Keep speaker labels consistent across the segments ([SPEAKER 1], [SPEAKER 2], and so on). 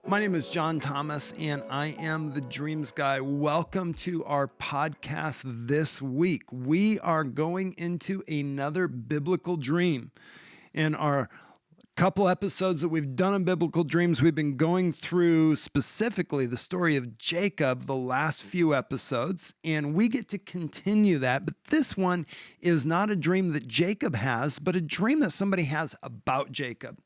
[SPEAKER 1] My name is John Thomas, and I am the Dreams Guy. Welcome to our podcast this week. We are going into another biblical dream. In our couple episodes that we've done on biblical dreams, we've been going through specifically the story of Jacob the last few episodes, and we get to continue that. But this one is not a dream that Jacob has, but a dream that somebody has about Jacob.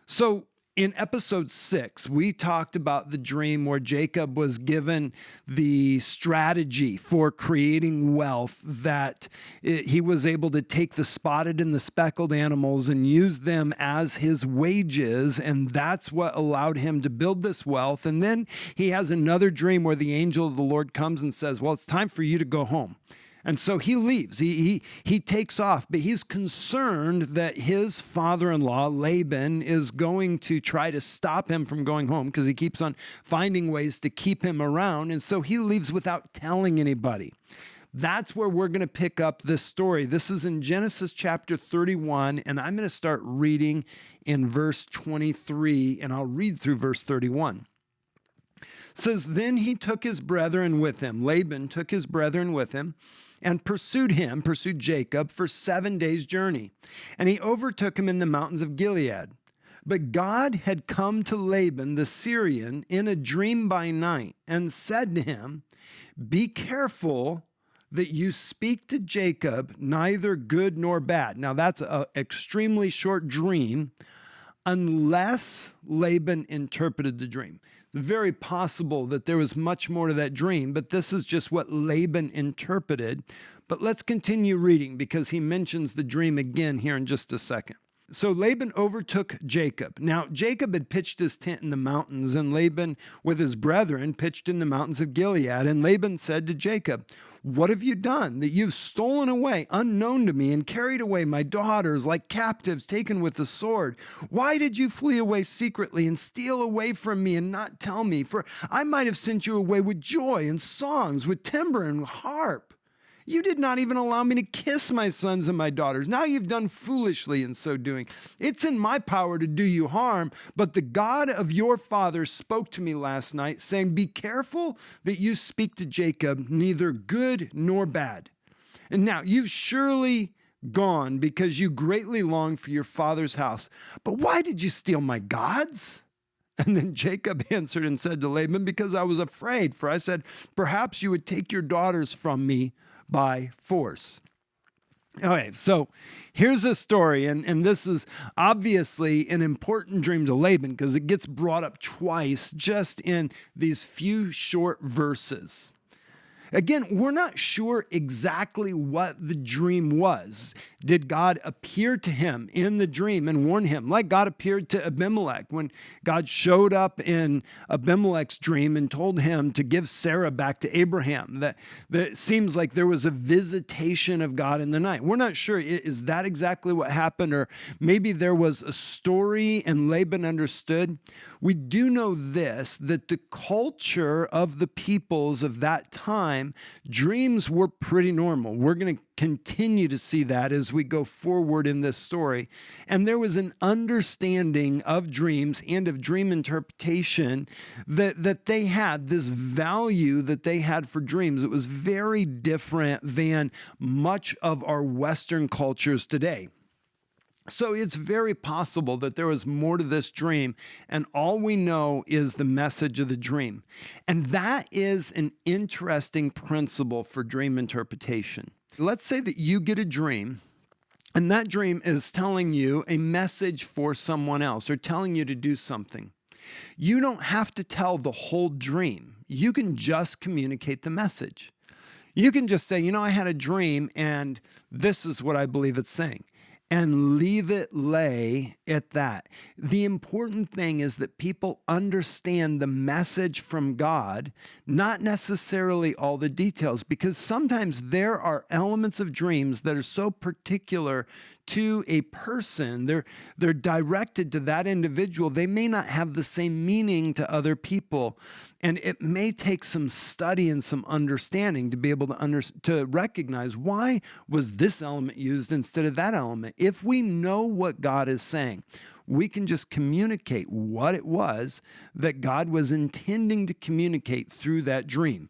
[SPEAKER 1] So in episode 6, we talked about the dream where Jacob was given the strategy for creating wealth, that he was able to take the spotted and the speckled animals and use them as his wages. And that's what allowed him to build this wealth. And then he has another dream where the angel of the Lord comes and says, well, it's time for you to go home. And so he leaves, he takes off, but he's concerned that his father-in-law, Laban, is going to try to stop him from going home because he keeps on finding ways to keep him around. And so he leaves without telling anybody. That's where we're going to pick up this story. This is in Genesis chapter 31, and I'm going to start reading in verse 23, and I'll read through verse 31. It says, then he took his brethren with him. Laban took his brethren with him and pursued Jacob for 7 days' journey. And he overtook him in the mountains of Gilead. But God had come to Laban the Syrian in a dream by night and said to him, be careful that you speak to Jacob neither good nor bad. Now that's an extremely short dream unless Laban interpreted the dream. It's very possible that there was much more to that dream, but this is just what Laban interpreted. But let's continue reading because he mentions the dream again here in just a second. So Laban overtook Jacob. Now, Jacob had pitched his tent in the mountains, and Laban with his brethren pitched in the mountains of Gilead. And Laban said to Jacob, what have you done that you've stolen away unknown to me and carried away my daughters like captives taken with the sword? Why did you flee away secretly and steal away from me and not tell me? For I might have sent you away with joy and songs, with timbre and harp. You did not even allow me to kiss my sons and my daughters. Now you've done foolishly in so doing. It's in my power to do you harm, but the God of your father spoke to me last night, saying, be careful that you speak to Jacob neither good nor bad. And now you've surely gone because you greatly long for your father's house. But why did you steal my gods? And then Jacob answered and said to Laban, because I was afraid, for I said, perhaps you would take your daughters from me by force. Okay, so here's a story, and this is obviously an important dream to Laban because it gets brought up twice just in these few short verses. Again, we're not sure exactly what the dream was. Did God appear to him in the dream and warn him, like God appeared to Abimelech when God showed up in Abimelech's dream and told him to give Sarah back to Abraham? That it seems like there was a visitation of God in the night. We're not sure. Is that exactly what happened? Or maybe there was a story and Laban understood? We do know this, that the culture of the peoples of that time, dreams were pretty normal. We're going to continue to see that as we go forward in this story. And there was an understanding of dreams and of dream interpretation that they had, this value that they had for dreams. It was very different than much of our Western cultures today. So it's very possible that there was more to this dream, and all we know is the message of the dream. And that is an interesting principle for dream interpretation. Let's say that you get a dream, and that dream is telling you a message for someone else or telling you to do something. You don't have to tell the whole dream. You can just communicate the message. You can just say, I had a dream, and this is what I believe it's saying. And leave it lay at that. The important thing is that people understand the message from God, not necessarily all the details, because sometimes there are elements of dreams that are so particular to a person. They're directed to that individual. They may not have the same meaning to other people. And it may take some study and some understanding to be able to recognize, why was this element used instead of that element? If we know what God is saying, we can just communicate what it was that God was intending to communicate through that dream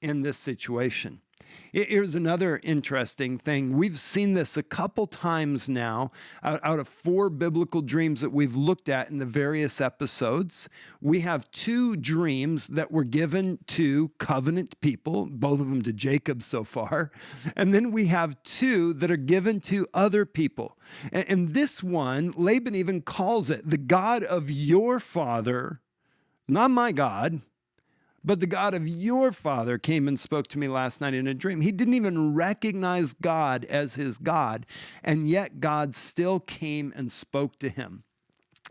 [SPEAKER 1] in this situation. Here's another interesting thing. We've seen this a couple times now out of 4 biblical dreams that we've looked at in the various episodes. We have 2 dreams that were given to covenant people, both of them to Jacob so far. And then we have 2 that are given to other people. And this one, Laban even calls it the God of your father, not my God, but the God of your father came and spoke to me last night in a dream. He didn't even recognize God as his God, and yet God still came and spoke to him.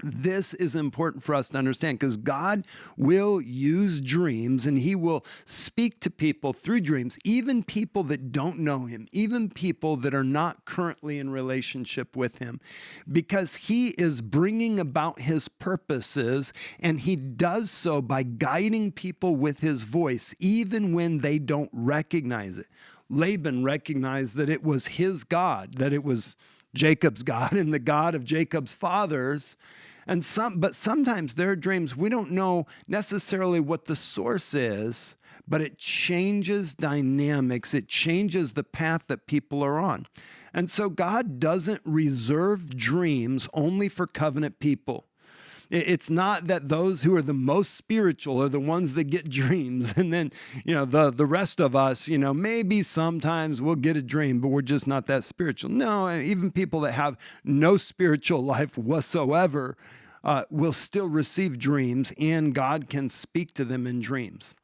[SPEAKER 1] This is important for us to understand, because God will use dreams and he will speak to people through dreams, even people that don't know him, even people that are not currently in relationship with him, because he is bringing about his purposes, and he does so by guiding people with his voice, even when they don't recognize it. Laban recognized that it was his God, that it was Jacob's God and the God of Jacob's fathers. But sometimes there are dreams we don't know necessarily what the source is, but it changes dynamics. It changes the path that people are on. And so God doesn't reserve dreams only for covenant people. It's not that those who are the most spiritual are the ones that get dreams. And then, the rest of us, maybe sometimes we'll get a dream, but we're just not that spiritual. No, even people that have no spiritual life whatsoever will still receive dreams, and God can speak to them in dreams.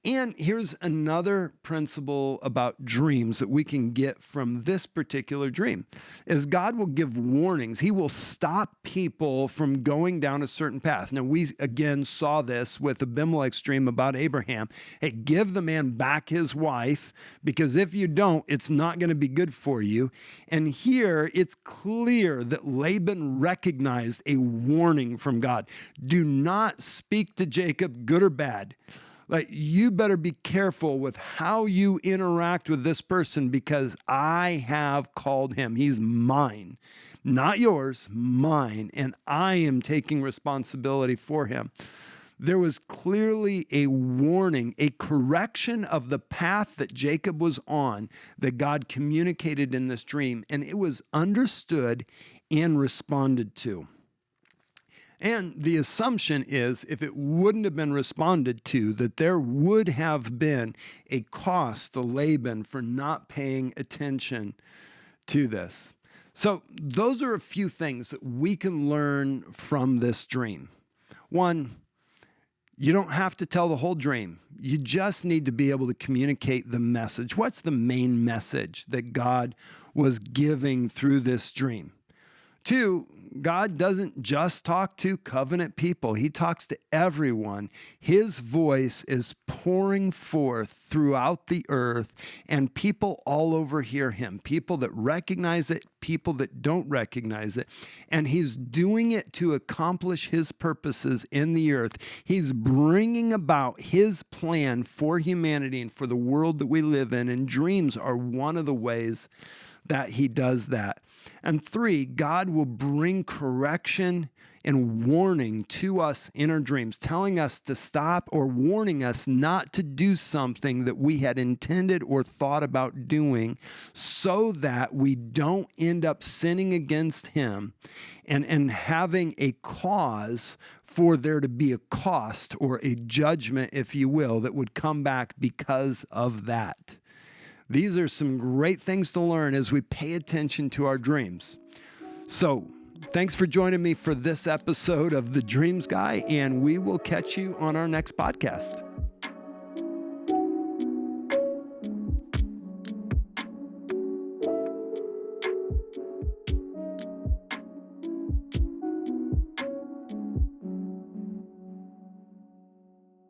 [SPEAKER 1] And here's another principle about dreams that we can get from this particular dream, is God will give warnings. He will stop people from going down a certain path. Now, we again saw this with Abimelech's dream about Abraham. Hey, give the man back his wife, because if you don't, it's not going to be good for you. And here it's clear that Laban recognized a warning from God. Do not speak to Jacob, good or bad. Like, you better be careful with how you interact with this person, because I have called him. He's mine, not yours, mine. And I am taking responsibility for him. There was clearly a warning, a correction of the path that Jacob was on that God communicated in this dream. And it was understood and responded to. And the assumption is, if it wouldn't have been responded to, that there would have been a cost to Laban for not paying attention to this. So those are a few things that we can learn from this dream. One, you don't have to tell the whole dream. You just need to be able to communicate the message. What's the main message that God was giving through this dream? 2, God doesn't just talk to covenant people. He talks to everyone. His voice is pouring forth throughout the earth, and people all over hear him. People that recognize it, people that don't recognize it. And he's doing it to accomplish his purposes in the earth. He's bringing about his plan for humanity and for the world that we live in. And dreams are one of the ways that he does that. And 3, God will bring correction and warning to us in our dreams, telling us to stop or warning us not to do something that we had intended or thought about doing, so that we don't end up sinning against him and having a cause for there to be a cost or a judgment, if you will, that would come back because of that. These are some great things to learn as we pay attention to our dreams. So, thanks for joining me for this episode of The Dreams Guy, and we will catch you on our next podcast.